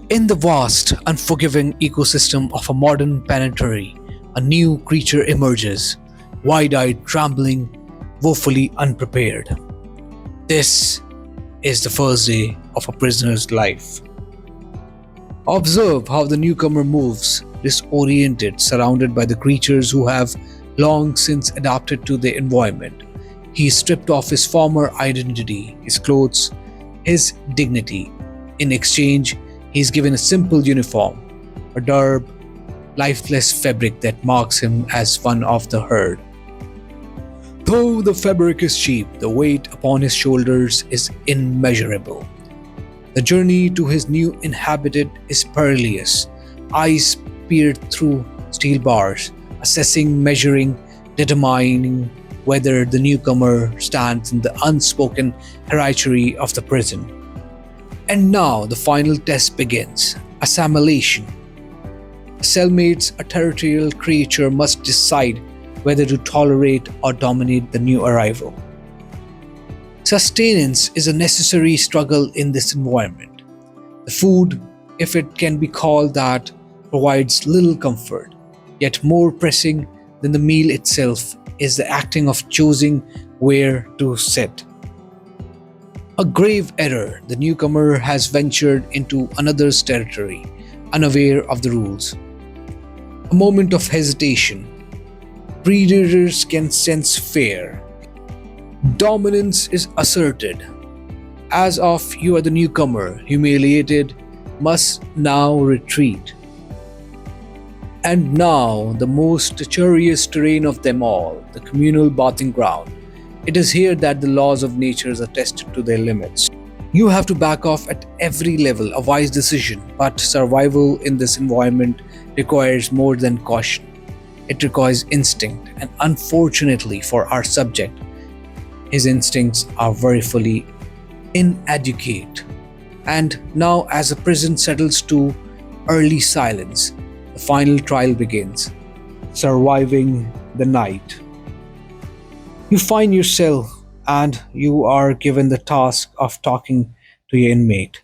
In the vast, unforgiving ecosystem of a modern planetary, a new creature emerges, wide eyed, trembling, woefully unprepared. This is the first day of a prisoner's life. Observe how the newcomer moves, disoriented, surrounded by the creatures who have long since adapted to their environment. He is stripped of his former identity, his clothes, his dignity. In exchange, he is given a simple uniform, a dark, lifeless fabric that marks him as one of the herd. Though the fabric is cheap, the weight upon his shoulders is immeasurable. The journey to his new inhabitant is perilous. Eyes peered through steel bars, assessing, measuring, determining whether the newcomer stands in the unspoken hierarchy of the prison. And now the final test begins: assimilation. Cellmates, a territorial creature, must decide whether to tolerate or dominate the new arrival. Sustenance is a necessary struggle in this environment. The food, if it can be called that, provides little comfort, yet more pressing than the meal itself is the acting of choosing where to sit. A grave error: the newcomer has ventured into another's territory, unaware of the rules. A moment of hesitation. Predators can sense fear. Dominance is asserted. As of you are the newcomer, humiliated, must now retreat. And now, the most treacherous terrain of them all, the communal bathing ground. It is here that the laws of nature are tested to their limits. You have to back off at every level, a wise decision, but survival in this environment requires more than caution. It requires instinct, and unfortunately for our subject, his instincts are very fully inadequate. And now, as the prison settles to early silence, the final trial begins: surviving the night. You find yourself and you are given the task of talking to your inmate.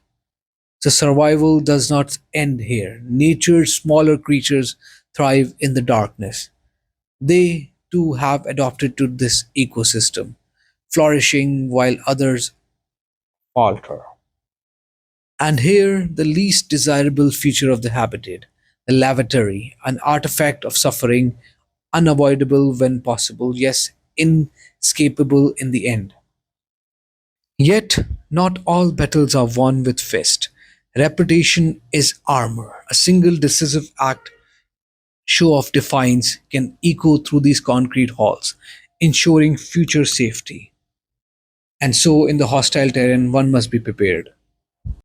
The survival does not end here. Nature's smaller creatures thrive in the darkness. They too have adapted to this ecosystem, flourishing while others falter. And here, the least desirable feature of the habitat, the lavatory, an artifact of suffering, unavoidable when possible, yes, inescapable in the end. Yet, not all battles are won with fist. Reputation is armor. A single decisive act, show of defiance, can echo through these concrete halls, ensuring future safety. And so, in the hostile terrain, one must be prepared.